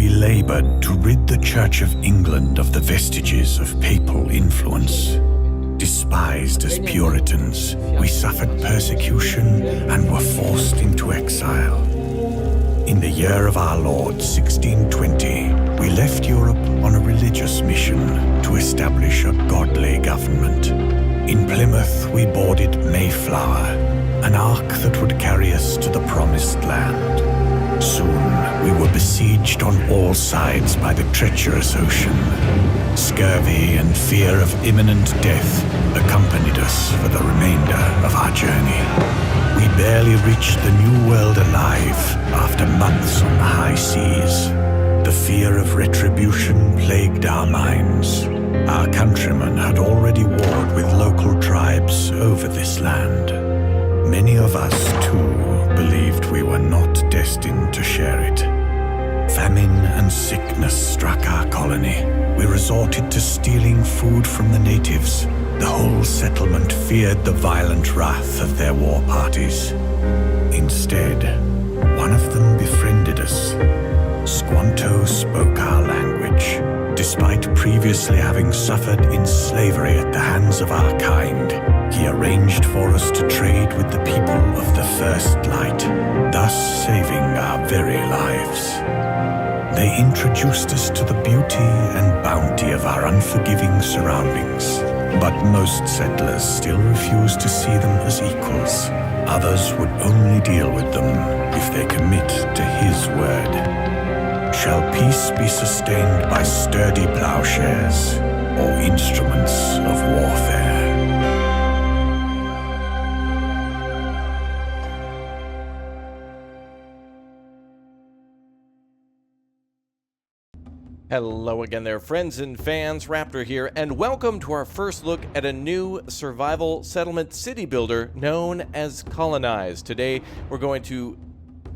we labored to rid the Church of England of the vestiges of papal influence. Despised as Puritans, we suffered persecution and were forced into exile. In the year of our Lord 1620, we left Europe on a religious mission to establish a godly government. In Plymouth, we boarded Mayflower, an ark that would carry us to the promised land. Soon, we were besieged on all sides by the treacherous ocean. Scurvy and fear of imminent death accompanied us for the remainder of our journey. We barely reached the New World alive after months on the high seas. The fear of retribution plagued our minds. Our countrymen had already warred with local tribes over this land. Many of us, too, believed we were not destined to share it. Famine and sickness struck our colony. We resorted to stealing food from the natives. The whole settlement feared the violent wrath of their war parties. Instead, one of them befriended us. Squanto spoke our language. Despite previously having suffered in slavery at the hands of our kind, he arranged for us to trade with the people of the First Light, thus saving our very lives. They introduced us to the beauty and bounty of our unforgiving surroundings, but most settlers still refused to see them as equals. Others would only deal with them if they commit to his word. Shall peace be sustained by sturdy plowshares or instruments of warfare? Hello again there, friends and fans. Raptor here, and welcome to our first look at a new survival settlement city builder known as Colonize. Today, we're going to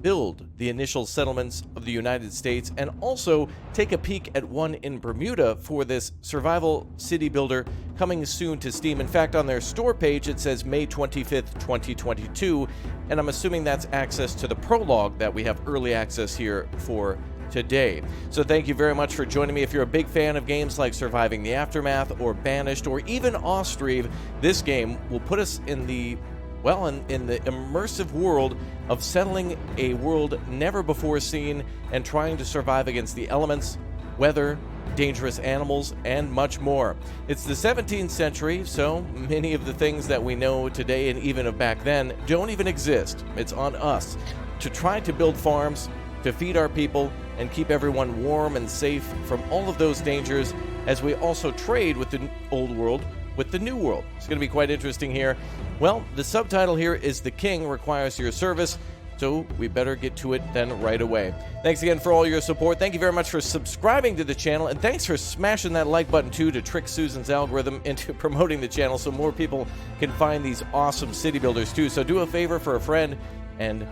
build the initial settlements of the United States and also take a peek at one in Bermuda for this survival city builder coming soon to Steam. In fact, on their store page, it says May 25th, 2022, and I'm assuming that's access to the prologue that we have early access here for today. So thank you very much for joining me. If you're a big fan of games like Surviving the Aftermath or Banished or even Austrive, this game will put us in the immersive world of settling a world never before seen and trying to survive against the elements, weather, dangerous animals, and much more. It's the 17th century, so many of the things that we know today and even of back then don't even exist. It's on us to try to build farms, to feed our people, and keep everyone warm and safe from all of those dangers as we also trade with the old world with the new world. It's going to be quite interesting here. Well, the subtitle here is The King Requires Your Service, so we better get to it then right away. Thanks again for all your support. Thank you very much for subscribing to the channel, and thanks for smashing that like button too to trick Susan's algorithm into promoting the channel so more people can find these awesome city builders too. So do a favor for a friend and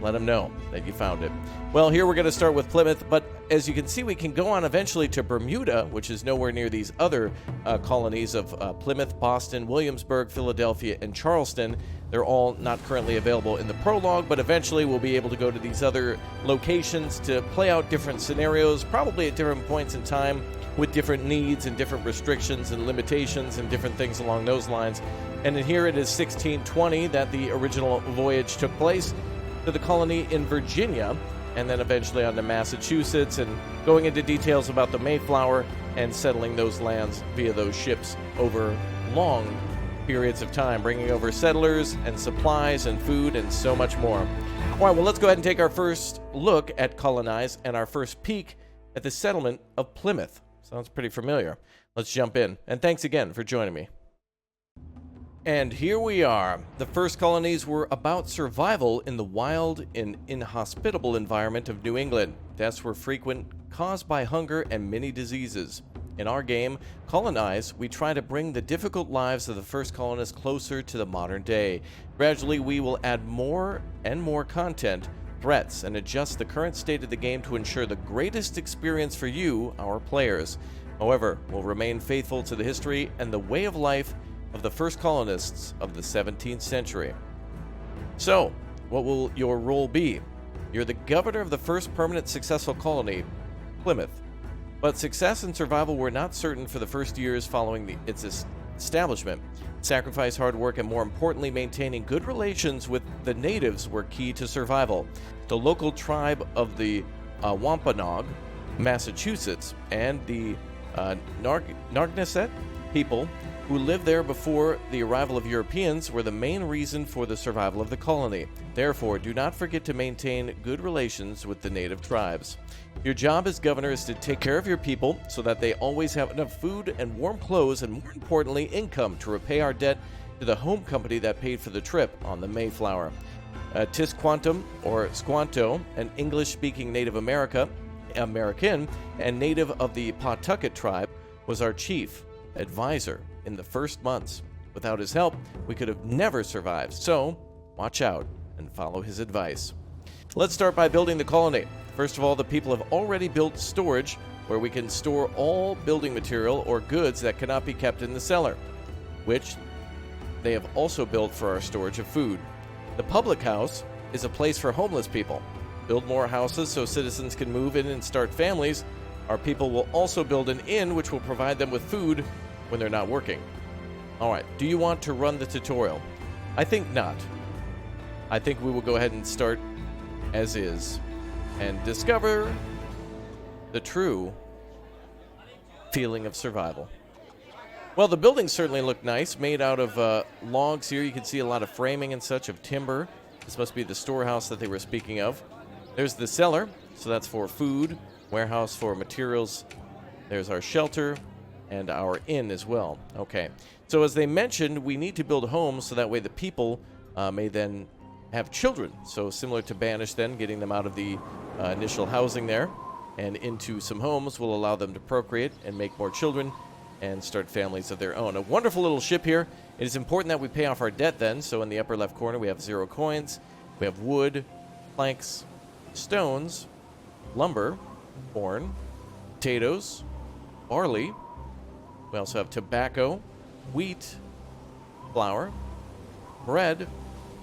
let them know that you found it. Well, here we're going to start with Plymouth, but as you can see, we can go on eventually to Bermuda, which is nowhere near these other colonies of Plymouth, Boston, Williamsburg, Philadelphia, and Charleston. They're all not currently available in the prologue, but eventually we'll be able to go to these other locations to play out different scenarios, probably at different points in time, with different needs and different restrictions and limitations and different things along those lines. And in here it is 1620 that the original voyage took place to the colony in Virginia, and then eventually on to Massachusetts, and going into details about the Mayflower and settling those lands via those ships over long periods of time, bringing over settlers and supplies and food and so much more. All right, well, let's go ahead and take our first look at Colonize and our first peek at the settlement of Plymouth. Sounds pretty familiar. Let's jump in, and thanks again for joining me. And here we are. The first colonies were about survival in the wild and inhospitable environment of New England. Deaths were frequent, caused by hunger and many diseases. In our game, Colonize, we try to bring the difficult lives of the first colonists closer to the modern day. Gradually, we will add more and more content, threats, and adjust the current state of the game to ensure the greatest experience for you, our players. However, we'll remain faithful to the history and the way of life of the first colonists of the 17th century. So, what will your role be? You're the governor of the first permanent successful colony, Plymouth. But success and survival were not certain for the first years following its establishment. Sacrifice, hard work, and more importantly, maintaining good relations with the natives were key to survival. The local tribe of the Wampanoag, Massachusetts, and the Nargnaset people who lived there before the arrival of Europeans were the main reason for the survival of the colony. Therefore, do not forget to maintain good relations with the native tribes. Your job as governor is to take care of your people so that they always have enough food and warm clothes and, more importantly, income to repay our debt to the home company that paid for the trip on the Mayflower. Tisquantum, or Squanto, an English-speaking Native American and native of the Pawtucket tribe, was our chief advisor in the first months. Without his help, we could have never survived, so watch out and follow his advice. Let's start by building the colony. First of all, the people have already built storage where we can store all building material or goods that cannot be kept in the cellar, which they have also built for our storage of food. The public house is a place for homeless people. Build more houses so citizens can move in and start families. Our people will also build an inn which will provide them with food when they're not working. Alright, do you want to run the tutorial? I think not. I think we will go ahead and start as is and discover the true feeling of survival. Well, the buildings certainly look nice, made out of logs here. You can see a lot of framing and such of timber. This must be the storehouse that they were speaking of. There's the cellar, so that's for food. Warehouse for materials. There's our shelter and our inn as well. Okay, so as they mentioned, we need to build homes so that way the people may then have children. So similar to Banish then, getting them out of the initial housing there and into some homes will allow them to procreate and make more children and start families of their own. A wonderful little ship here. It is important that we pay off our debt then. So in the upper left corner, we have 0 coins. We have wood, planks, stones, lumber, corn, potatoes, barley. We also have tobacco, wheat, flour, bread,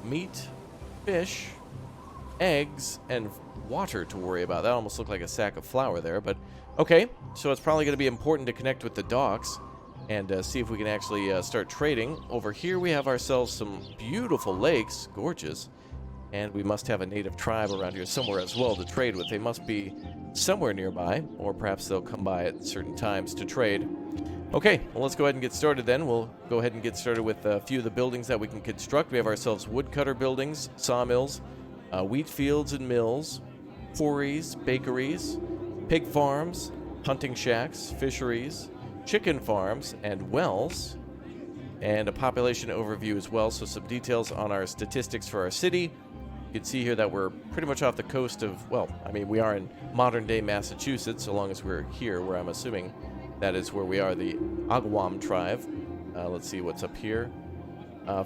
meat, fish, eggs, and water to worry about. That almost looked like a sack of flour there, but okay. So it's probably going to be important to connect with the docks and see if we can actually start trading. Over here we have ourselves some beautiful lakes, gorgeous, and we must have a native tribe around here somewhere as well to trade with. They must be somewhere nearby, or perhaps they'll come by at certain times to trade. Okay, well, let's go ahead and get started then. We'll go ahead and get started with a few of the buildings that we can construct. We have ourselves woodcutter buildings, sawmills, wheat fields and mills, quarries, bakeries, pig farms, hunting shacks, fisheries, chicken farms, and wells, and a population overview as well, so some details on our statistics for our city. You can see here that we're pretty much off the coast of, well, I mean, we are in modern-day Massachusetts, so long as we're here, where I'm assuming that is where we are, the Agawam tribe. Let's see what's up here.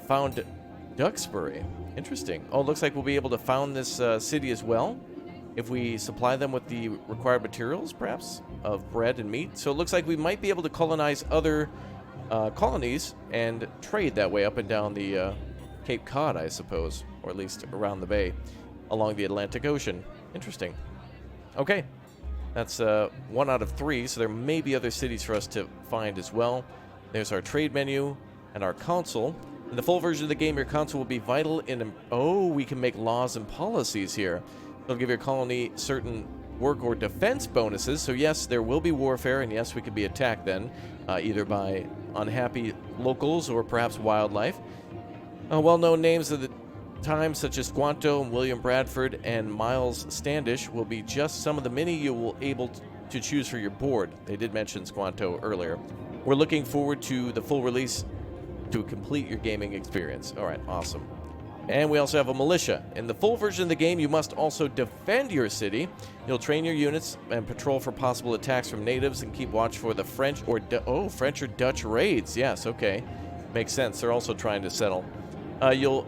Found Duxbury. Interesting. Oh, it looks like we'll be able to found this city as well if we supply them with the required materials, perhaps, of bread and meat. So it looks like we might be able to colonize other colonies and trade that way up and down the Cape Cod, I suppose, or at least around the bay along the Atlantic Ocean. Interesting. Okay. That's 1 out of 3, so there may be other cities for us to find as well. There's our trade menu and our council. In the full version of the game, your council will be vital in... Oh, we can make laws and policies here. It'll give your colony certain work or defense bonuses. So yes, there will be warfare, and yes, we could be attacked then, either by unhappy locals or perhaps wildlife. Well-known names of the time, such as Squanto and William Bradford and Miles Standish, will be just some of the many you will able to choose for your board. They did mention Squanto earlier. We're looking forward to the full release to complete your gaming experience. All right, awesome. And we also have a militia. In the full version of the game, you must also defend your city. You'll train your units and patrol for possible attacks from natives and keep watch for the French or Dutch raids. Yes, okay. Makes sense. They're also trying to settle. You'll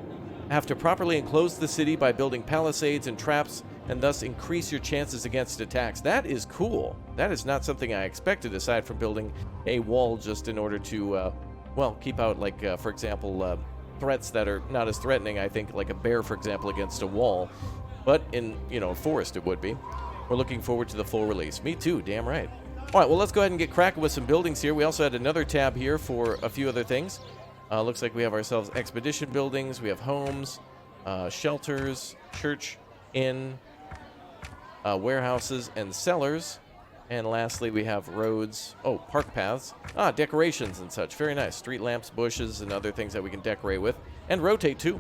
have to properly enclose the city by building palisades and traps and thus increase your chances against attacks. That is cool. That is not something I expected, aside from building a wall just in order to, well, keep out, like, for example, threats that are not as threatening, I think, like a bear, for example, against a wall. But in, a forest it would be. we're looking forward to the full release. Me too, damn right. All right, well, let's go ahead and get cracking with some buildings here. We also had another tab here for a few other things. Looks like we have ourselves expedition buildings. We have homes, shelters, church, inn, warehouses, and cellars. And lastly, we have roads. Oh, park paths. Decorations and such. Very nice. Street lamps, bushes, and other things that we can decorate with. And rotate, too.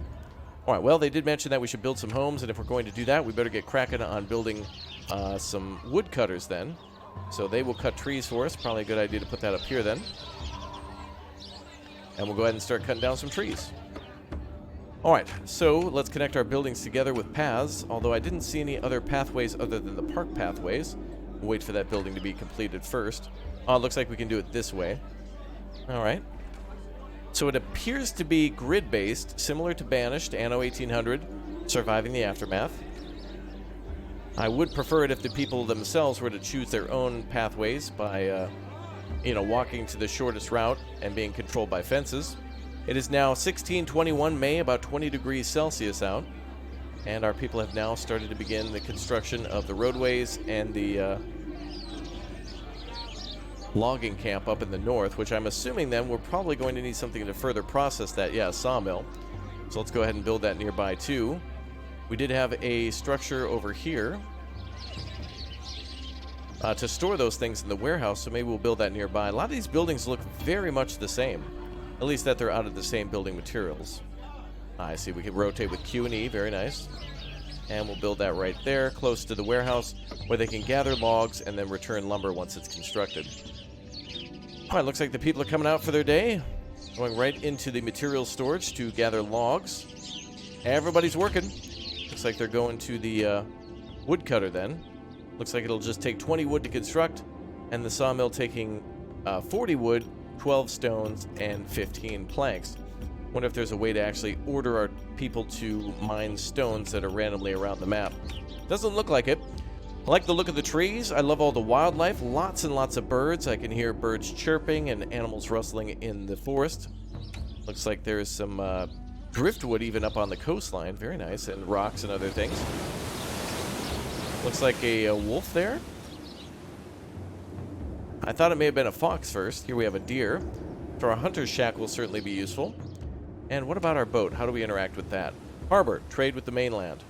All right, well, they did mention that we should build some homes. And if we're going to do that, we better get cracking on building some woodcutters then. So they will cut trees for us. Probably a good idea to put that up here then. And we'll go ahead and start cutting down some trees. All right, so let's connect our buildings together with paths. Although I didn't see any other pathways other than the park pathways. We'll wait for that building to be completed first. It looks like we can do it this way. All right. So it appears to be grid-based, similar to Banished, Anno 1800, Surviving the Aftermath. I would prefer it if the people themselves were to choose their own pathways by, walking to the shortest route and being controlled by fences. It is now 1621 May, about 20 degrees Celsius out. And our people have now started to begin the construction of the roadways and the logging camp up in the north, which I'm assuming then we're probably going to need something to further process that. Yeah, a sawmill. So let's go ahead and build that nearby too. We did have a structure over here to store those things in the warehouse, so maybe we'll build that nearby. A lot of these buildings look very much the same, at least that they're out of the same building materials. I see we can rotate with Q and E, very nice. And we'll build that right there, close to the warehouse, where they can gather logs and then return lumber once it's constructed. All right, looks like the people are coming out for their day, going right into the material storage to gather logs. Everybody's working. Looks like they're going to the woodcutter then. Looks like it'll just take 20 wood to construct, and the sawmill taking 40 wood, 12 stones, and 15 planks. Wonder if there's a way to actually order our people to mine stones that are randomly around the map. Doesn't look like it. I like the look of the trees. I love all the wildlife. Lots and lots of birds. I can hear birds chirping and animals rustling in the forest. Looks like there's some driftwood even up on the coastline. Very nice. And rocks and other things. Looks like a wolf there. I thought it may have been a fox first. Here we have a deer. So our hunter's shack will certainly be useful. And what about our boat? How do we interact with that? Harbor, trade with the mainland.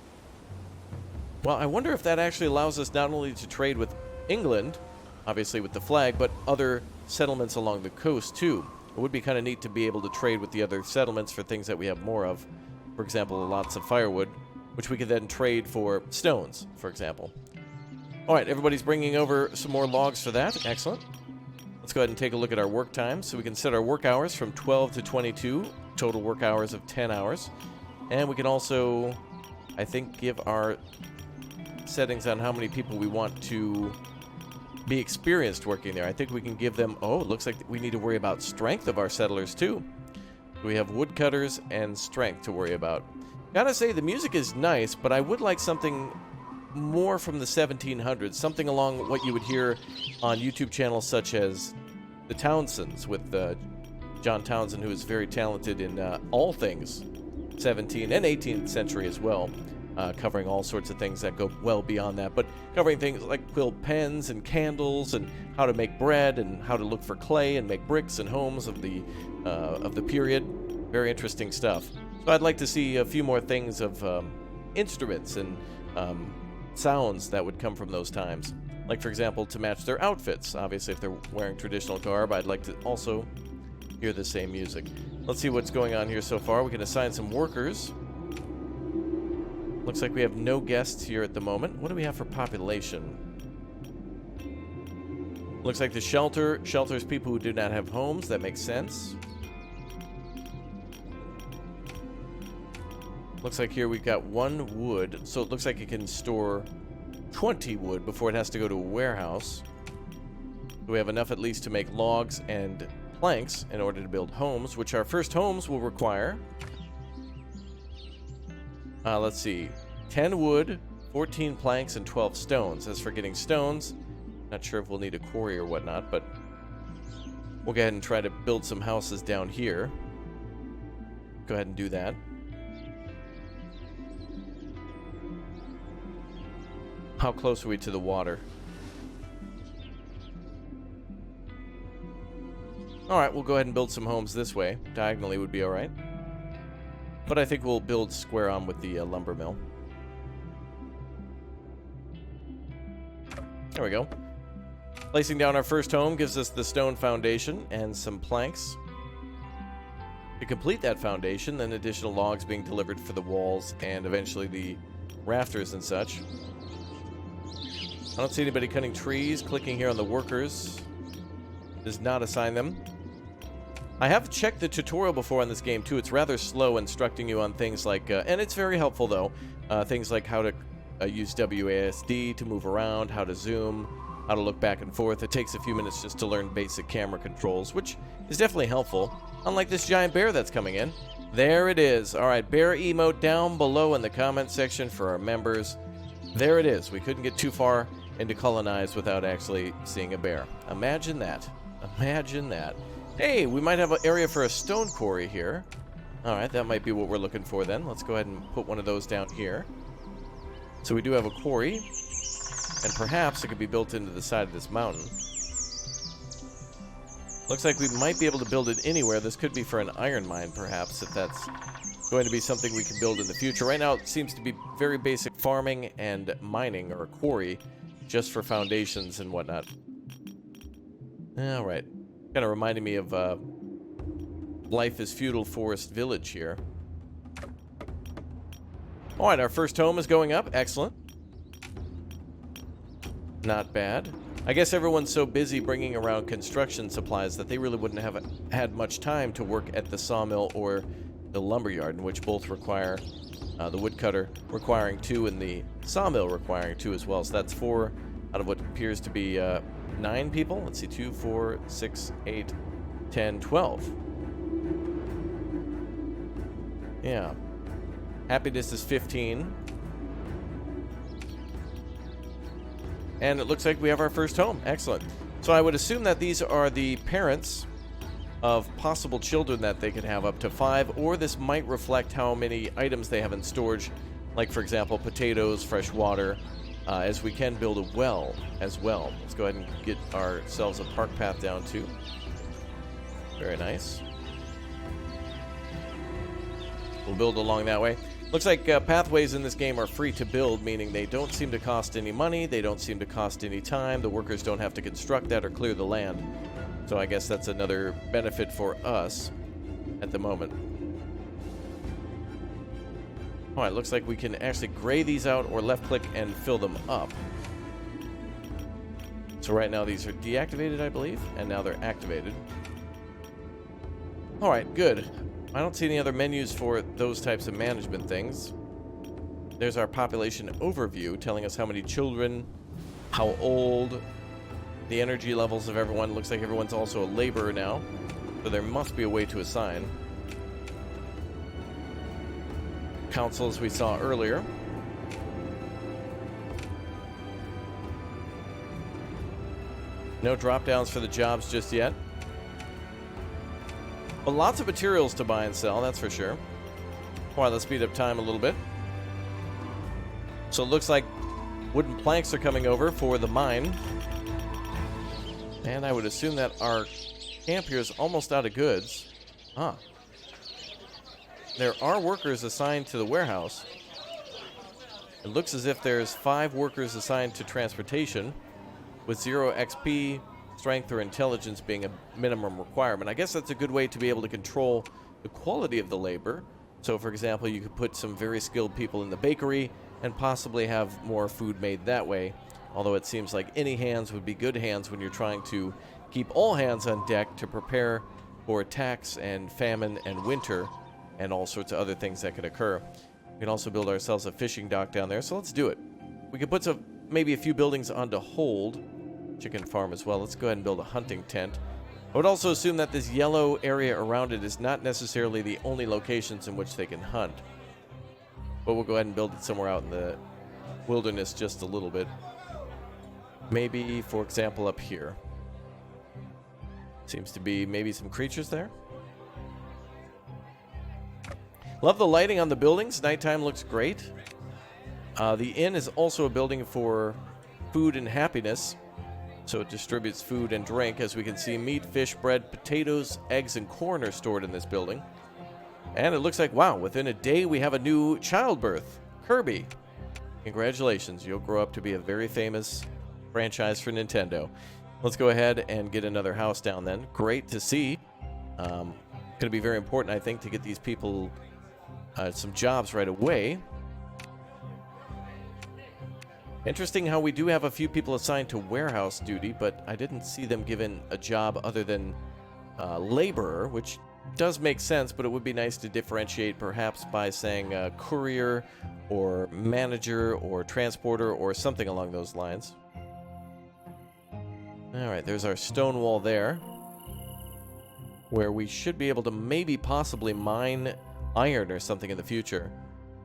Well, I wonder if that actually allows us not only to trade with England, obviously with the flag, but other settlements along the coast too. It would be kind of neat to be able to trade with the other settlements for things that we have more of. For example, lots of firewood, which we could then trade for stones, for example. All right, everybody's bringing over some more logs for that. Excellent. Let's go ahead and take a look at our work times. So we can set our work hours from 12 to 22, total work hours of 10 hours. And we can also, I think, give our settings on how many people we want to be experienced working there. I think we can give them, it looks like we need to worry about strength of our settlers too. We have woodcutters and strength to worry about. Gotta say, the music is nice, but I would like something more from the 1700s, something along what you would hear on YouTube channels such as the Townsends with John Townsend, who is very talented in all things 17th and 18th century as well, covering all sorts of things that go well beyond that, but covering things like quill pens and candles and how to make bread and how to look for clay and make bricks and homes of the period. Very interesting stuff. So I'd like to see a few more things of instruments and sounds that would come from those times. Like, for example, to match their outfits. Obviously, if they're wearing traditional garb, I'd like to also hear the same music. Let's see what's going on here so far. We can assign some workers. Looks like we have no guests here at the moment. What do we have for population? Looks like the shelters people who do not have homes. That makes sense. Looks like here we've got 1 wood, so it looks like it can store 20 wood before it has to go to a warehouse. We have enough at least to make logs and planks in order to build homes, which our first homes will require. Let's see, 10 wood, 14 planks, and 12 stones. As for getting stones, not sure if we'll need a quarry or whatnot, but we'll go ahead and try to build some houses down here. Go ahead and do that. How close are we to the water? Alright, we'll go ahead and build some homes this way. Diagonally would be alright. But I think we'll build square on with the lumber mill. There we go. Placing down our first home gives us the stone foundation and some planks. To complete that foundation, then additional logs being delivered for the walls and eventually the rafters and such. I don't see anybody cutting trees. Clicking here on the workers does not assign them. I have checked the tutorial before on this game too. It's rather slow, instructing you on things like, and it's very helpful though, things like how to use WASD to move around, how to zoom, how to look back and forth. It takes a few minutes just to learn basic camera controls, which is definitely helpful. Unlike this giant bear that's coming in. There it is. All right, bear emote down below in the comment section for our members. There it is. We couldn't get too far into Colonize without actually seeing a bear. Imagine that. Imagine that. Hey, we might have an area for a stone quarry here. All right, that might be what we're looking for then. Let's go ahead and put one of those down here. So we do have a quarry, and perhaps it could be built into the side of this mountain. Looks like we might be able to build it anywhere. This could be for an iron mine, perhaps, if that's going to be something we can build in the future. Right now, it seems to be very basic farming and mining, or a quarry, just for foundations and whatnot. All right. Kind of reminding me of Life is Feudal Forest Village here. All right, our first home is going up. Excellent. Not bad. I guess everyone's so busy bringing around construction supplies that they really wouldn't have had much time to work at the sawmill or the lumberyard, in which both require the woodcutter requiring 2 and the sawmill requiring 2 as well. So that's 4 out of what appears to be 9 people. Let's see, 2, 4, 6, 8, 10, 12. Yeah. Happiness is 15. And it looks like we have our first home. Excellent. So I would assume that these are the parents of possible children that they could have, up to 5, or this might reflect how many items they have in storage, like, for example, potatoes, fresh water, as we can build a well as well. Let's go ahead and get ourselves a park path down too. Very nice. We'll build along that way. Looks like pathways in this game are free to build, meaning they don't seem to cost any money, they don't seem to cost any time, the workers don't have to construct that or clear the land. So I guess that's another benefit for us at the moment. Alright, looks like we can actually gray these out or left click and fill them up. So right now these are deactivated, I believe, and now they're activated. Alright, good. I don't see any other menus for those types of management things. There's our population overview telling us how many children, how old, the energy levels of everyone. Looks like everyone's also a laborer now, so there must be a way to assign. Councils we saw earlier. No drop downs for the jobs just yet. But lots of materials to buy and sell, that's for sure. All right, let's speed up time a little bit. So it looks like wooden planks are coming over for the mine. And I would assume that our camp here is almost out of goods. Ah. There are workers assigned to the warehouse. It looks as if there's 5 workers assigned to transportation, with 0 XP, strength, or intelligence being a minimum requirement. I guess that's a good way to be able to control the quality of the labor. So, for example, you could put some very skilled people in the bakery and possibly have more food made that way. Although it seems like any hands would be good hands when you're trying to keep all hands on deck to prepare for attacks and famine and winter and all sorts of other things that could occur. We can also build ourselves a fishing dock down there, so let's do it. We could put maybe a few buildings onto hold. Chicken farm as well. Let's go ahead and build a hunting tent. I would also assume that this yellow area around it is not necessarily the only locations in which they can hunt. But we'll go ahead and build it somewhere out in the wilderness just a little bit. Maybe, for example, up here. Seems to be maybe some creatures there. Love the lighting on the buildings. Nighttime looks great. The inn is also a building for food and happiness. So it distributes food and drink. As we can see, meat, fish, bread, potatoes, eggs, and corn are stored in this building. And it looks like, wow, within a day we have a new childbirth. Kirby. Congratulations, you'll grow up to be a very famous franchise for Nintendo. Let's go ahead and get another house down then. Great to see. Going to be very important, I think, to get these people some jobs right away. Interesting how we do have a few people assigned to warehouse duty, but I didn't see them given a job other than laborer, which does make sense, but it would be nice to differentiate perhaps by saying courier or manager or transporter or something along those lines. Alright, there's our stone wall there, where we should be able to maybe possibly mine iron or something in the future,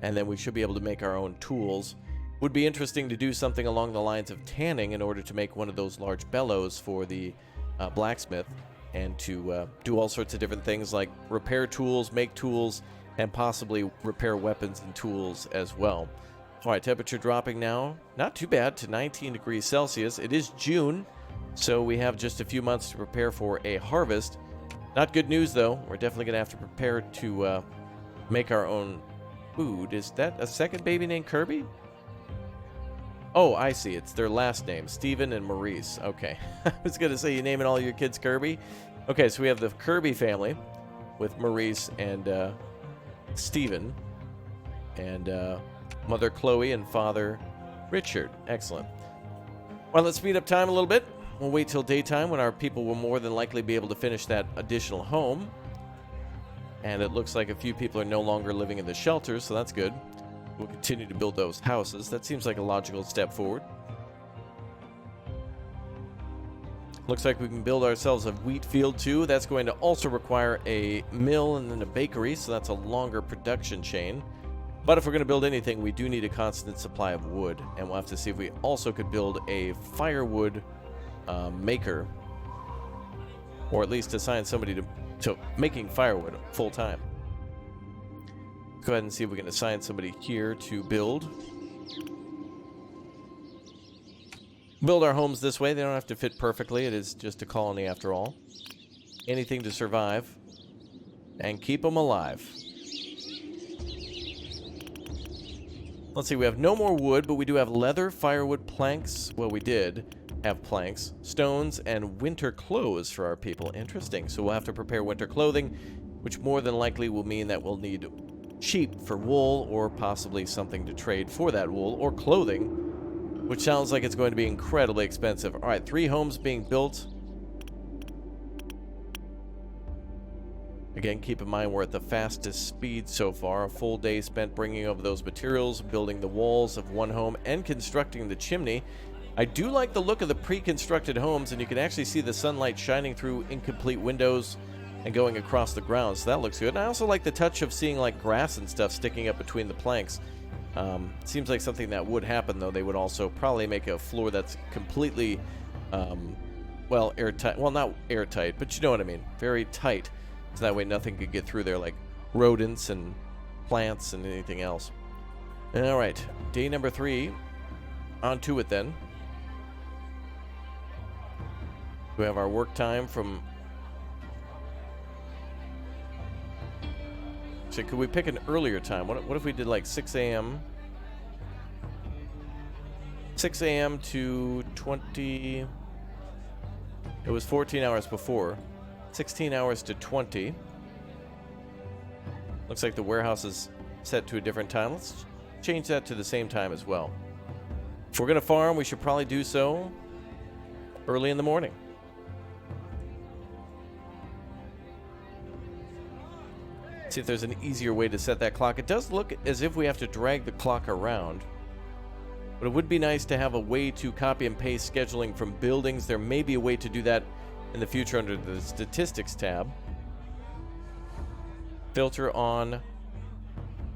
and then we should be able to make our own tools. Would be interesting to do something along the lines of tanning in order to make one of those large bellows for the blacksmith, and to do all sorts of different things like repair tools, make tools, and possibly repair weapons and tools as well. Alright, temperature dropping now. Not too bad, to 19 degrees Celsius. It is June, so we have just a few months to prepare for a harvest. Not good news, though. We're definitely going to have to prepare to make our own food. Is that a second baby named Kirby? Oh, I see. It's their last name, Stephen and Maurice. Okay. I was going to say you naming all your kids Kirby. Okay, so we have the Kirby family with Maurice and Stephen, and Mother Chloe and Father Richard. Excellent. Well, let's speed up time a little bit. We'll wait till daytime when our people will more than likely be able to finish that additional home. And it looks like a few people are no longer living in the shelters, so that's good. We'll continue to build those houses. That seems like a logical step forward. Looks like we can build ourselves a wheat field too. That's going to also require a mill and then a bakery, so that's a longer production chain. But if we're going to build anything, we do need a constant supply of wood. And we'll have to see if we also could build a firewood maker, or at least assign somebody to making firewood full time. Go ahead and see if we can assign somebody here to build our homes this way. They don't have to fit perfectly. It is just a colony after all. Anything to survive and keep them alive. Let's see, we have no more wood, but we do have leather, firewood, planks. Well, we did have planks, stones, and winter clothes for our people. Interesting. So we'll have to prepare winter clothing, which more than likely will mean that we'll need sheep for wool, or possibly something to trade for that wool, or clothing, which sounds like it's going to be incredibly expensive. All right, 3 homes being built. Again, keep in mind we're at the fastest speed so far. A full day spent bringing over those materials, building the walls of one home, and constructing the chimney. I do like the look of the pre-constructed homes, and you can actually see the sunlight shining through incomplete windows and going across the ground, so that looks good. And I also like the touch of seeing like grass and stuff sticking up between the planks. Seems like something that would happen, though. They would also probably make a floor that's completely, well, airtight. Well, not airtight, but you know what I mean. Very tight, so that way nothing could get through there, like rodents and plants and anything else. All right, day number 3. On to it then. We have our work time from... So could we pick an earlier time? What if we did like 6 a.m.? 6 a.m. to 20... It was 14 hours before. 16 hours to 20. Looks like the warehouse is set to a different time. Let's change that to the same time as well. If we're going to farm, we should probably do so early in the morning. See if there's an easier way to set that clock. It does look as if we have to drag the clock around, but it would be nice to have a way to copy and paste scheduling from buildings. There may be a way to do that in the future under the statistics tab. Filter on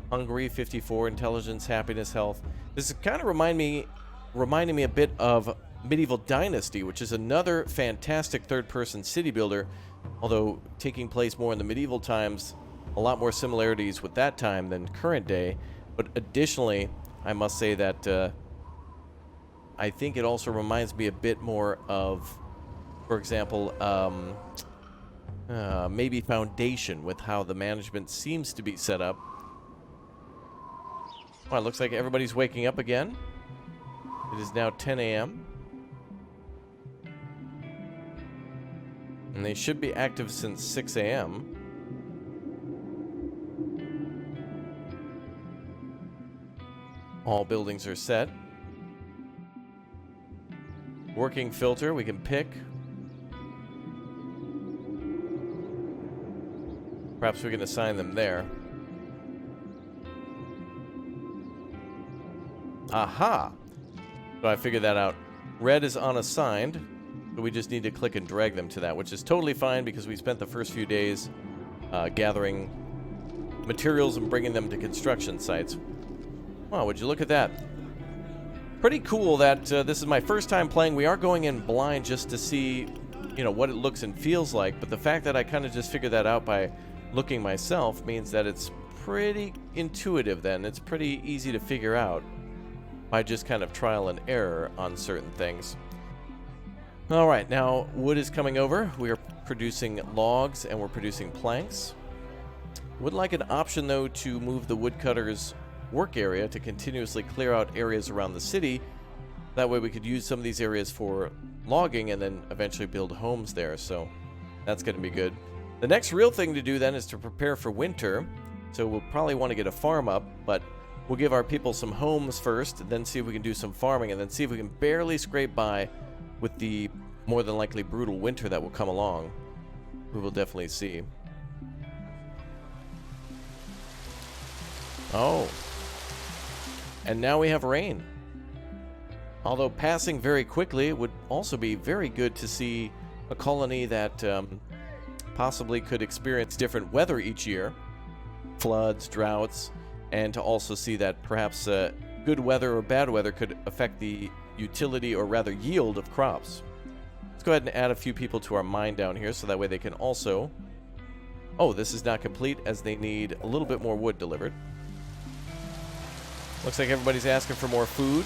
hungry, 54, intelligence, happiness, health. This is kind of reminding me a bit of Medieval Dynasty, which is another fantastic third-person city builder, although taking place more in the medieval times. A lot more similarities with that time than current day, but additionally, I must say that I think it also reminds me a bit more of, for example, maybe Foundation, with how the management seems to be set up. Well, it looks like everybody's waking up again. It is now 10 a.m. And they should be active since 6 a.m. All buildings are set. Working filter, we can pick. Perhaps we can assign them there. Aha! So I figured that out. Red is unassigned, so we just need to click and drag them to that, which is totally fine because we spent the first few days gathering materials and bringing them to construction sites. Wow, would you look at that? Pretty cool that this is my first time playing. We are going in blind just to see, you know, what it looks and feels like, but the fact that I kind of just figured that out by looking myself means that it's pretty intuitive then. It's pretty easy to figure out by just kind of trial and error on certain things. All right, now wood is coming over. We are producing logs and we're producing planks. Would like an option though to move the woodcutter's work area to continuously clear out areas around the city. That way we could use some of these areas for logging and then eventually build homes there, so that's going to be good. The next real thing to do then is to prepare for winter, so we'll probably want to get a farm up, but we'll give our people some homes first, then see if we can do some farming, and then see if we can barely scrape by with the more than likely brutal winter that will come along. We will definitely see. Oh. And now we have rain. Although passing very quickly, it would also be very good to see a colony that possibly could experience different weather each year. Floods, droughts, and to also see that perhaps good weather or bad weather could affect the utility, or rather yield, of crops. Let's go ahead and add a few people to our mine down here so that way they can also... Oh, this is not complete as they need a little bit more wood delivered. Looks like everybody's asking for more food.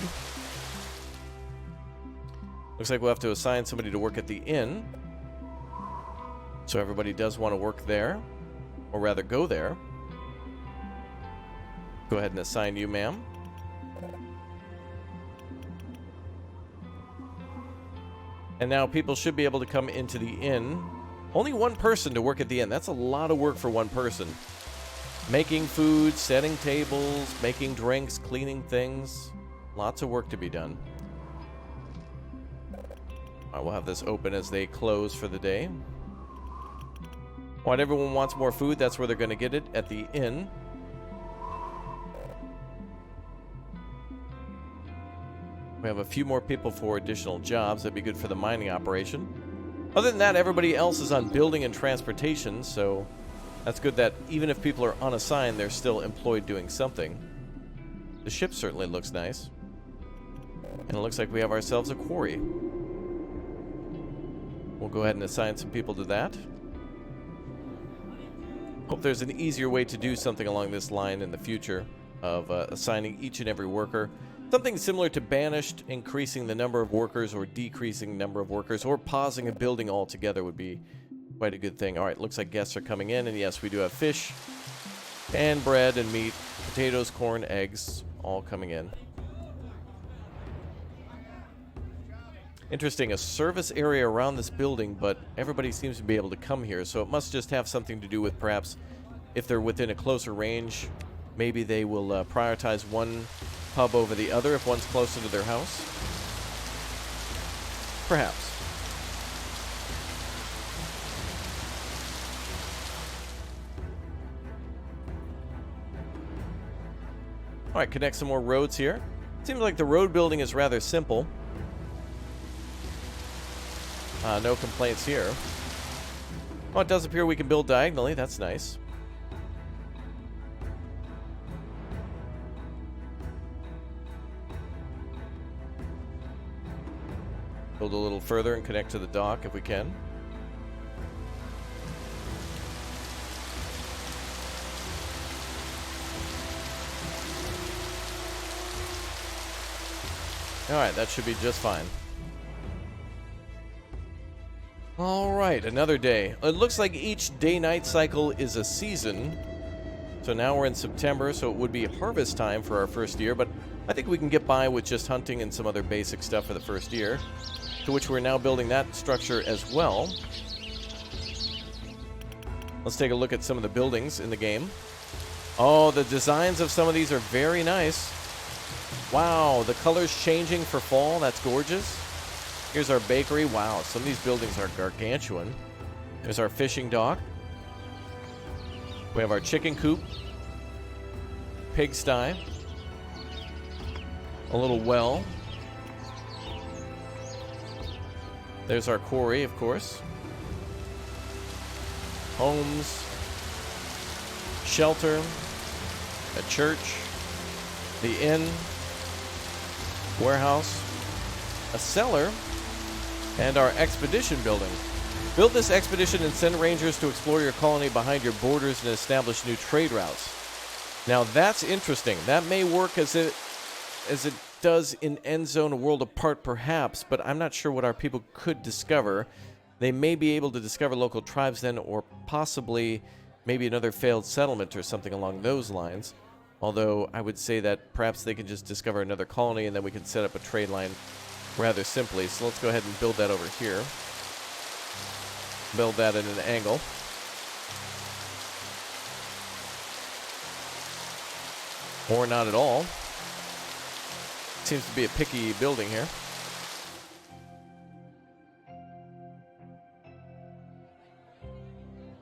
Looks like we'll have to assign somebody to work at the inn. So everybody does want to work there, or rather go there. Go ahead and assign you, ma'am. And now people should be able to come into the inn. Only one person to work at the inn. That's a lot of work for one person. Making food, setting tables, making drinks, cleaning things. Lots of work to be done. All right, we'll have this open as they close for the day. When everyone wants more food, that's where they're going to get it, at the inn. We have a few more people for additional jobs. That'd be good for the mining operation. Other than that, everybody else is on building and transportation, so that's good that even if people are unassigned, they're still employed doing something. The ship certainly looks nice. And it looks like we have ourselves a quarry. We'll go ahead and assign some people to that. Hope there's an easier way to do something along this line in the future of assigning each and every worker. Something similar to Banished, increasing the number of workers or decreasing the number of workers, or pausing a building altogether would be quite a good thing. All right, looks like guests are coming in, and yes, we do have fish and bread and meat, potatoes, corn, eggs, all coming in. Interesting, a service area around this building, but everybody seems to be able to come here, so it must just have something to do with perhaps if they're within a closer range, maybe they will prioritize one pub over the other if one's closer to their house. Perhaps. All right, connect some more roads here. Seems like the road building is rather simple. No complaints here. Oh, it does appear we can build diagonally. That's nice. Build a little further and connect to the dock if we can. All right, that should be just fine. All right, another day. It looks like each day-night cycle is a season. So now we're in September, so it would be harvest time for our first year, but I think we can get by with just hunting and some other basic stuff for the first year, to which we're now building that structure as well. Let's take a look at some of the buildings in the game. Oh, the designs of some of these are very nice. Wow, the colors changing for fall. That's gorgeous. Here's our bakery. Wow, some of these buildings are gargantuan. There's our fishing dock. We have our chicken coop. Pigsty. A little well. There's our quarry, of course. Homes. Shelter. A church. The inn. Warehouse. A cellar. And our expedition building. Build this expedition and send rangers to explore your colony behind your borders and establish new trade routes. Now that's interesting. That may work as it does in End Zone, A World Apart perhaps, but I'm not sure what our people could discover. They may be able to discover local tribes then, or possibly maybe another failed settlement or something along those lines. Although I would say that perhaps they can just discover another colony and then we can set up a trade line rather simply. So let's go ahead and build that over here. Build that at an angle. Or not at all. Seems to be a picky building here.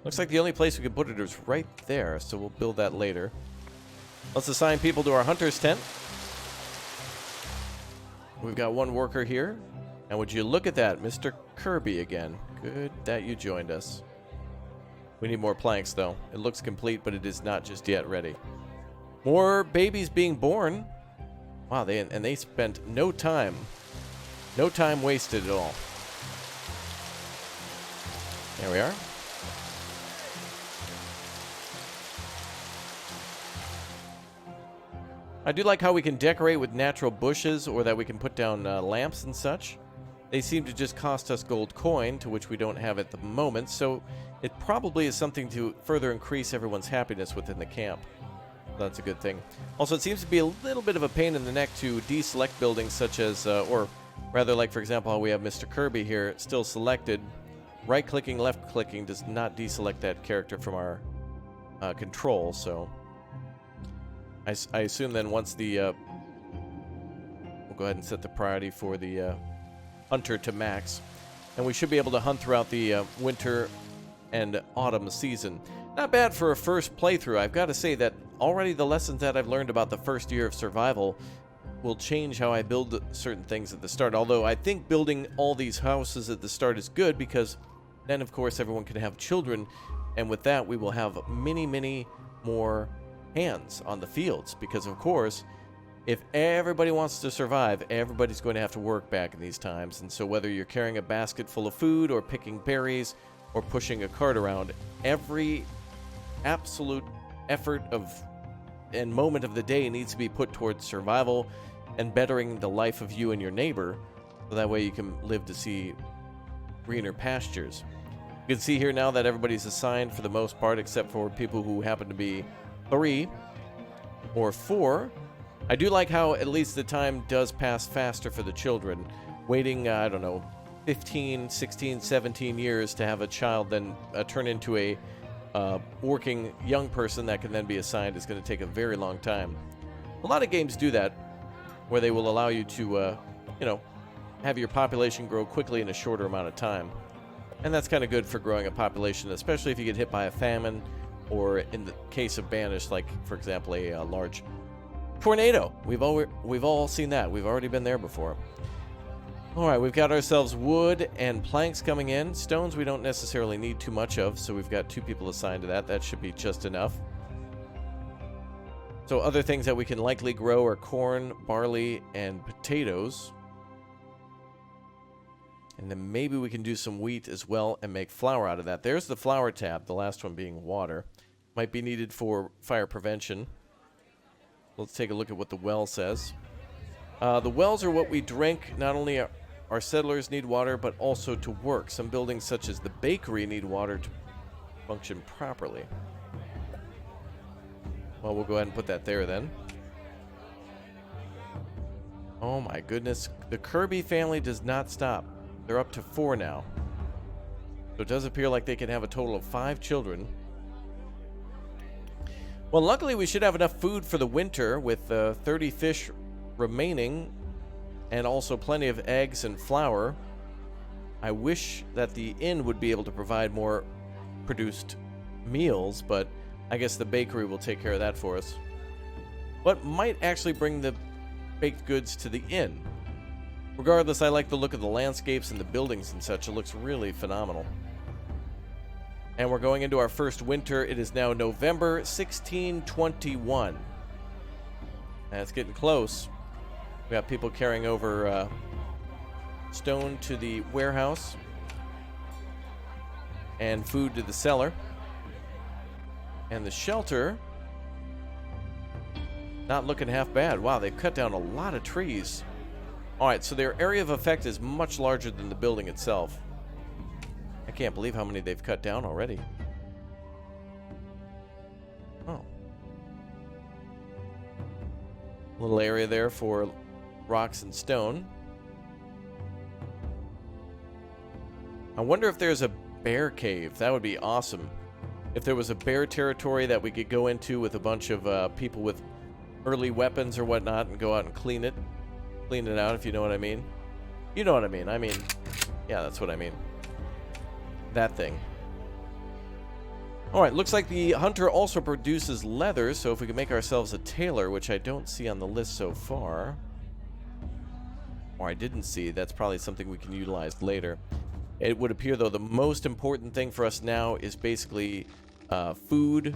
Looks like the only place we could put it is right there, so we'll build that later. Let's assign people to our hunter's tent. We've got one worker here. And would you look at that, Mr. Kirby again. Good that you joined us. We need more planks, though. It looks complete, but it is not just yet ready. More babies being born. Wow, they spent no time wasted at all. There we are. I do like how we can decorate with natural bushes, or that we can put down lamps and such. They seem to just cost us gold coin, to which we don't have at the moment, so it probably is something to further increase everyone's happiness within the camp. That's a good thing. Also, it seems to be a little bit of a pain in the neck to deselect buildings such as, or rather like, for example, how we have Mr. Kirby here still selected. Right-clicking, left-clicking does not deselect that character from our control, so I assume then once the, we'll go ahead and set the priority for the hunter to max, and we should be able to hunt throughout the winter and autumn season. Not bad for a first playthrough. I've got to say that already the lessons that I've learned about the first year of survival will change how I build certain things at the start. Although I think building all these houses at the start is good, because then of course everyone can have children, and with that we will have many more hands on the fields, because of course if everybody wants to survive, everybody's going to have to work back in these times. And so whether you're carrying a basket full of food or picking berries or pushing a cart around, every absolute effort and moment of the day needs to be put towards survival and bettering the life of you and your neighbor, so that way you can live to see greener pastures. You can see here now that everybody's assigned for the most part, except for people who happen to be 3 or 4. I do like how at least the time does pass faster for the children. Waiting, I don't know, 15, 16, 17 years to have a child then turn into a working young person that can then be assigned is going to take a very long time. A lot of games do that, where they will allow you to, have your population grow quickly in a shorter amount of time. And that's kind of good for growing a population, especially if you get hit by a famine, or in the case of Banished, like, for example, a large tornado. We've all seen that. We've already been there before. All right, we've got ourselves wood and planks coming in. Stones we don't necessarily need too much of, so we've got 2 people assigned to that. That should be just enough. So other things that we can likely grow are corn, barley, and potatoes. And then maybe we can do some wheat as well and make flour out of that. There's the flour tab, the last one being water. Might be needed for fire prevention. Let's take a look at what the well says. The wells are what we drink. Not only our settlers need water, but also to work. Some buildings, such as the bakery, need water to function properly. Well, we'll go ahead and put that there then. Oh my goodness. The Kirby family does not stop. They're up to 4 now. So it does appear like they can have a total of 5 children. Well, luckily we should have enough food for the winter with 30 fish remaining and also plenty of eggs and flour. I wish that the inn would be able to provide more produced meals, but I guess the bakery will take care of that for us. What might actually bring the baked goods to the inn? Regardless, I like the look of the landscapes and the buildings and such. It looks really phenomenal. And we're going into our first winter. It is now November 1621. And it's getting close. We got people carrying over stone to the warehouse and food to the cellar. And the shelter, not looking half bad. Wow, they've cut down a lot of trees. Alright, so their area of effect is much larger than the building itself. I can't believe how many they've cut down already. Oh. Little area there for rocks and stone. I wonder if there's a bear cave. That would be awesome. If there was a bear territory that we could go into with a bunch of people with early weapons or whatnot and go out and clean it out, if you know what I mean. You know what I mean. I mean, yeah, that's what I mean. That thing. Alright, looks like the hunter also produces leather, so if we could make ourselves a tailor, which I don't see on the list so far, or I didn't see, that's probably something we can utilize later. It would appear, though, the most important thing for us now is basically food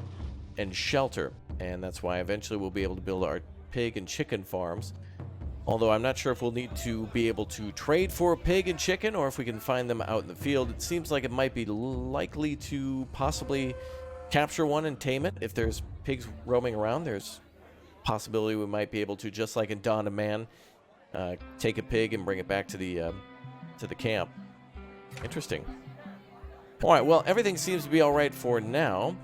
and shelter, and that's why eventually we'll be able to build our pig and chicken farms. Although I'm not sure if we'll need to be able to trade for a pig and chicken or if we can find them out in the field. It seems like it might be likely to possibly capture one and tame it. If there's pigs roaming around, there's possibility we might be able to, just like in Dawn of Man, take a pig and bring it back to the camp. Interesting. All right, well, everything seems to be all right for now.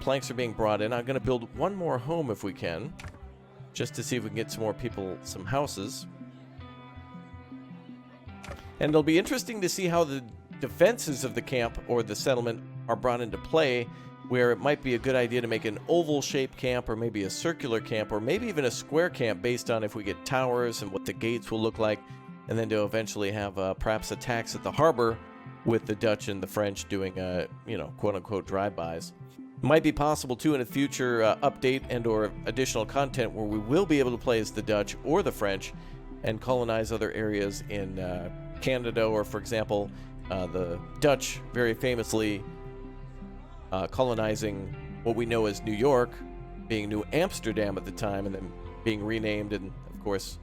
Planks are being brought in. I'm going to build one more home if we can, just to see if we can get some more people some houses. And it'll be interesting to see how the defenses of the camp or the settlement are brought into play, where it might be a good idea to make an oval-shaped camp or maybe a circular camp or maybe even a square camp based on if we get towers and what the gates will look like, and then to eventually have perhaps attacks at the harbor with the Dutch and the French doing, quote-unquote drive-bys. Might be possible, too, in a future update and or additional content where we will be able to play as the Dutch or the French and colonize other areas in Canada, or, for example, the Dutch very famously colonizing what we know as New York, being New Amsterdam at the time, and then being renamed and, of course,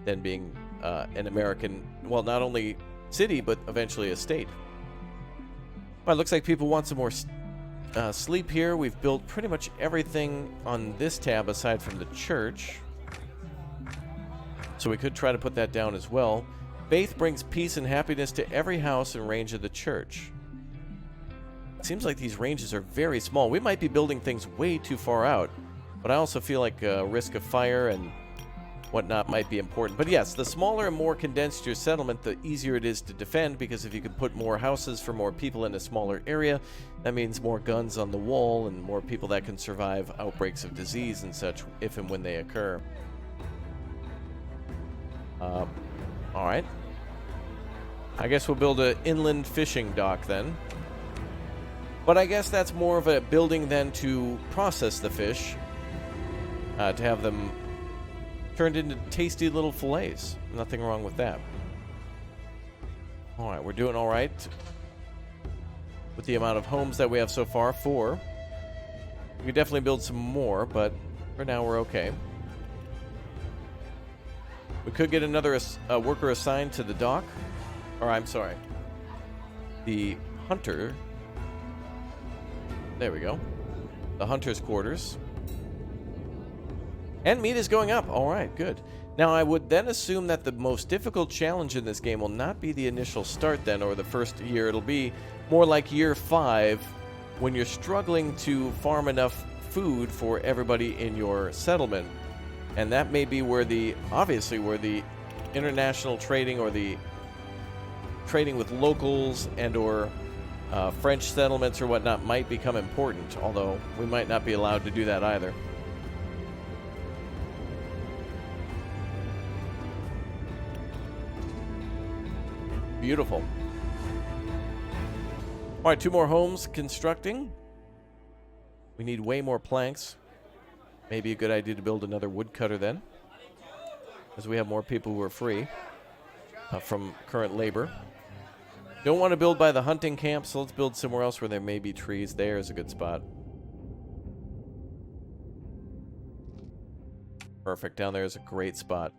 then being an American, well, not only city, but eventually a state. Well, it looks like people want some more sleep here. We've built pretty much everything on this tab aside from the church, so we could try to put that down as well. Faith brings peace and happiness to every house in range of the church. It seems like these ranges are very small. We might be building things way too far out, but I also feel like risk of fire and whatnot might be important. But yes, the smaller and more condensed your settlement, the easier it is to defend, because if you can put more houses for more people in a smaller area, that means more guns on the wall and more people that can survive outbreaks of disease and such if and when they occur. Alright. I guess we'll build an inland fishing dock then. But I guess that's more of a building than to process the fish, to have them turned into tasty little fillets. Nothing wrong with that. Alright, we're doing alright with the amount of homes that we have so far. 4. We could definitely build some more, but for now we're okay. We could get another worker assigned to the dock. Or, I'm sorry, the hunter. There we go. The hunter's quarters. And meat is going up. All right, good. Now, I would then assume that the most difficult challenge in this game will not be the initial start then, or the first year. It'll be more like year 5, when you're struggling to farm enough food for everybody in your settlement. And that may be where obviously where the international trading, or the trading with locals and or French settlements or whatnot might become important, although we might not be allowed to do that either. Beautiful. All right, 2 more homes constructing. We need way more planks. Maybe a good idea to build another woodcutter then, as we have more people who are free from current labor. Don't want to build by the hunting camp, so let's build somewhere else where there may be trees. There's a good spot. Perfect. Down there is a great spot.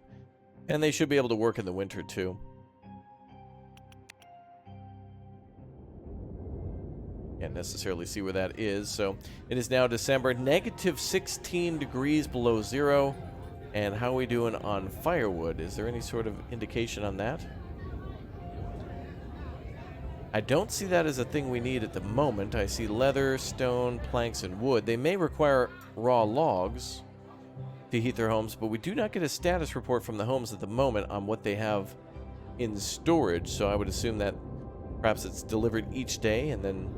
And they should be able to work in the winter too. Can't necessarily see where that is. So it is now December, negative 16 degrees below zero. And how are we doing on firewood? Is there any sort of indication on that? I don't see that as a thing we need at the moment. I see leather, stone, planks, and wood. They may require raw logs to heat their homes, but we do not get a status report from the homes at the moment on what they have in storage. So I would assume that perhaps it's delivered each day and then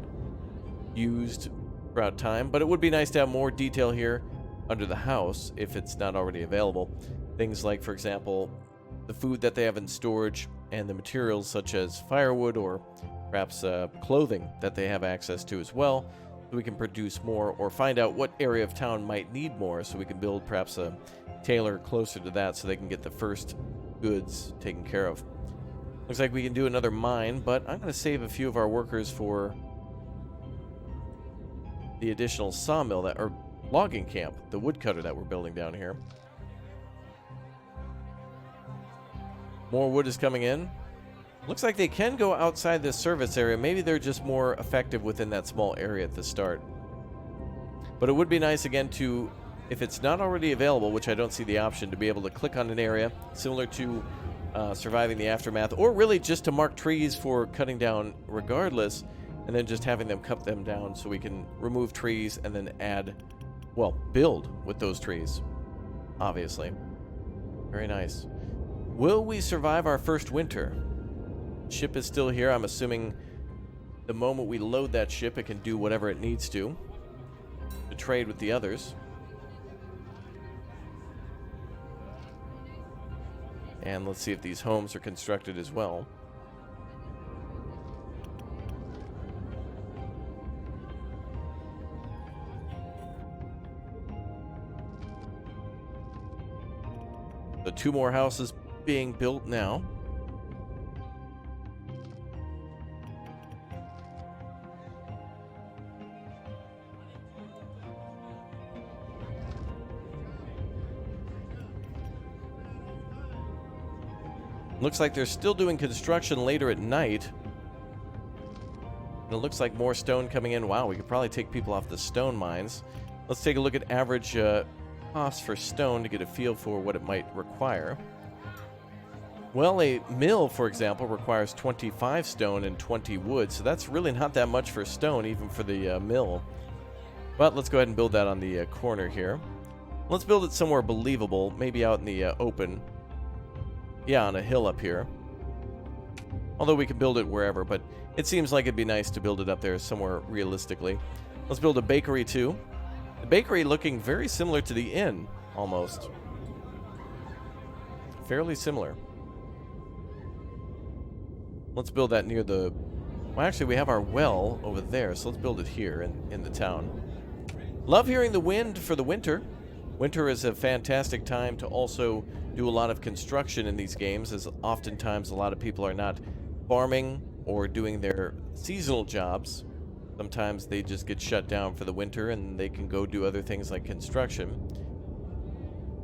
used throughout time. But it would be nice to have more detail here under the house if it's not already available. Things like, for example, the food that they have in storage and the materials such as firewood or perhaps clothing that they have access to as well, so we can produce more or find out what area of town might need more, so we can build perhaps a tailor closer to that so they can get the first goods taken care of. Looks like we can do another mine, but I'm going to save a few of our workers for the additional sawmill or logging camp, the woodcutter that we're building down here. More wood is coming in. Looks like they can go outside this service area. Maybe they're just more effective within that small area at the start. But it would be nice, again, to, if it's not already available, which I don't see the option, to be able to click on an area similar to surviving the aftermath, or really just to mark trees for cutting down regardless, and then just having them cut them down so we can remove trees and then add, well, build with those trees, obviously. Very nice. Will we survive our first winter? Ship is still here. I'm assuming the moment we load that ship, it can do whatever it needs to trade with the others. And let's see if these homes are constructed as well. The 2 more houses being built now. Looks like they're still doing construction later at night. And it looks like more stone coming in. Wow, we could probably take people off the stone mines. Let's take a look at average costs for stone to get a feel for what it might require. Well, a mill, for example, requires 25 stone and 20 wood, so that's really not that much for stone, even for the mill. But let's go ahead and build that on the corner here. Let's build it somewhere believable, maybe out in the open. Yeah, on a hill up here. Although we can build it wherever, but it seems like it'd be nice to build it up there somewhere realistically. Let's build a bakery too. The bakery looking very similar to the inn, almost. Fairly similar. Let's build that near the... Well, actually, we have our well over there, so let's build it here in the town. Love hearing the wind for the winter. Winter is a fantastic time to also do a lot of construction in these games, as oftentimes a lot of people are not farming or doing their seasonal jobs. Sometimes they just get shut down for the winter and they can go do other things like construction.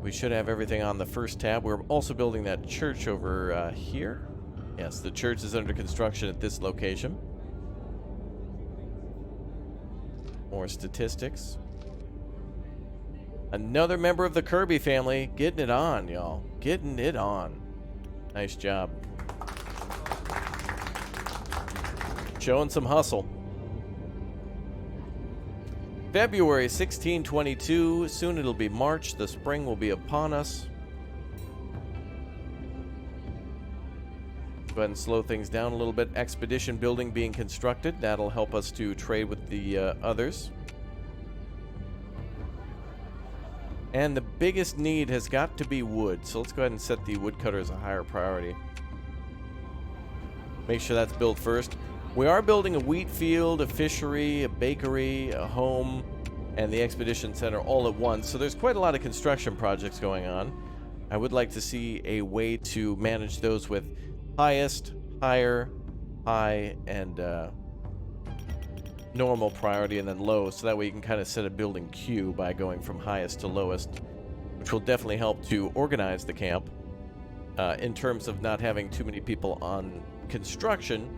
We should have everything on the first tab. We're also building that church over here. Yes, the church is under construction at this location. More statistics. Another member of the Kirby family getting it on, y'all. Getting it on. Nice job. Showing some hustle. February 1622. Soon it'll be March. The spring will be upon us. Go ahead and slow things down a little bit. Expedition building being constructed. That'll help us to trade with the others. And the biggest need has got to be wood. So let's go ahead and set the woodcutter as a higher priority. Make sure that's built first. We are building a wheat field, a fishery, a bakery, a home, and the expedition center all at once. So there's quite a lot of construction projects going on. I would like to see a way to manage those with highest, higher, high, and normal priority, and then low, so that way you can kind of set a building queue by going from highest to lowest, which will definitely help to organize the camp in terms of not having too many people on construction.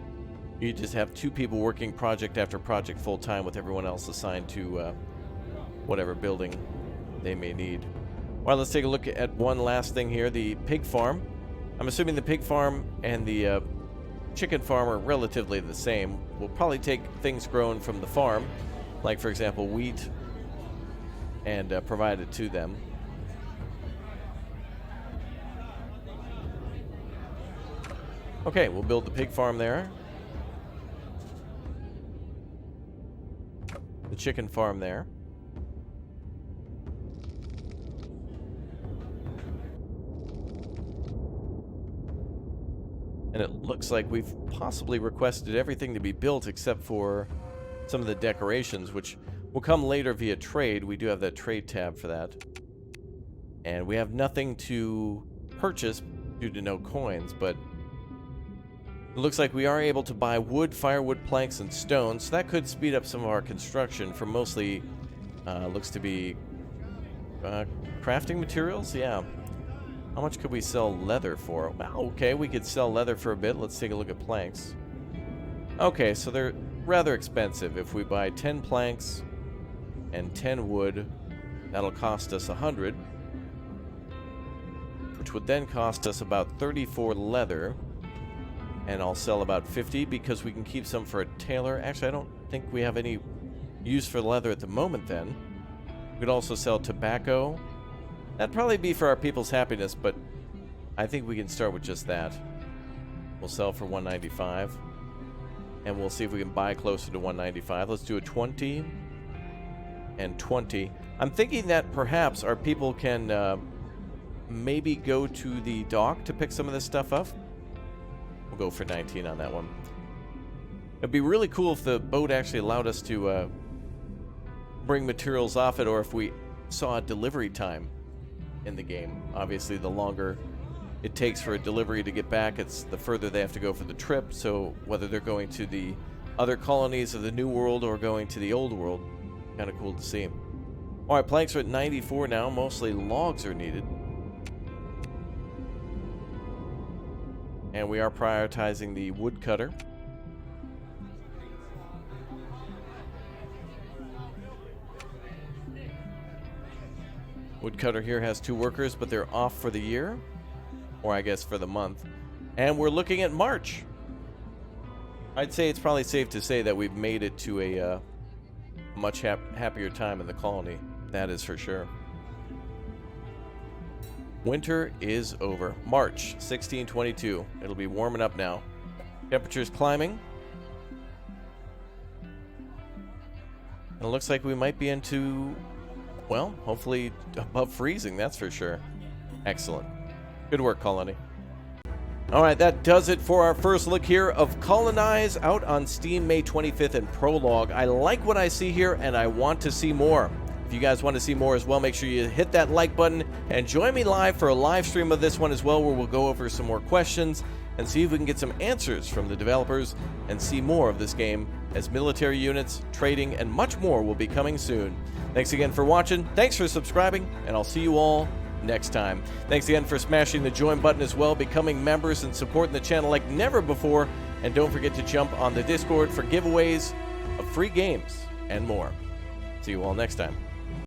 You just have 2 people working project after project full time, with everyone else assigned to whatever building they may need. All right, let's take a look at one last thing here, the pig farm. I'm assuming the pig farm and the chicken farm are relatively the same. We'll probably take things grown from the farm, like for example wheat, and provide it to them. Okay, we'll build the pig farm there. The chicken farm there. And it looks like we've possibly requested everything to be built except for some of the decorations, which will come later via trade. We do have that trade tab for that. And we have nothing to purchase due to no coins, but it looks like we are able to buy wood, firewood, planks, and stone, so that could speed up some of our construction for mostly, looks to be crafting materials? Yeah. How much could we sell leather for? Well, okay, we could sell leather for a bit. Let's take a look at planks. Okay, so they're rather expensive. If we buy 10 planks and 10 wood, that'll cost us 100, which would then cost us about 34 leather. And I'll sell about 50 because we can keep some for a tailor. Actually, I don't think we have any use for leather at the moment then. We could also sell tobacco. That'd probably be for our people's happiness, but I think we can start with just that. We'll sell for 195, and we'll see if we can buy closer to 195. Let's do a 20 and 20. I'm thinking that perhaps our people can maybe go to the dock to pick some of this stuff up. We'll go for 19 on that one. It'd be really cool if the boat actually allowed us to bring materials off it, or if we saw a delivery time in the game. Obviously, the longer it takes for a delivery to get back, it's the further they have to go for the trip. So whether they're going to the other colonies of the New World or going to the Old World, kind of cool to see. All right, planks are at 94 now. Mostly logs are needed. And we are prioritizing the woodcutter. Woodcutter here has 2 workers, but they're off for the year, or I guess for the month. And we're looking at March. I'd say it's probably safe to say that we've made it to a much happier time in the colony. That is for sure. Winter is over. March 1622. It'll be warming up now. Temperature's climbing. And it looks like we might be into, well, hopefully above freezing, that's for sure. Excellent. Good work, Colony. All right, that does it for our first look here of Colonize, out on Steam May 25th and Prologue. I like what I see here, and I want to see more. If you guys want to see more as well, make sure you hit that like button and join me live for a live stream of this one as well, where we'll go over some more questions and see if we can get some answers from the developers and see more of this game, as military units, trading, and much more will be coming soon. Thanks again for watching, thanks for subscribing, and I'll see you all next time. Thanks again for smashing the join button as well, becoming members and supporting the channel like never before, and don't forget to jump on the Discord for giveaways of free games and more. See you all next time.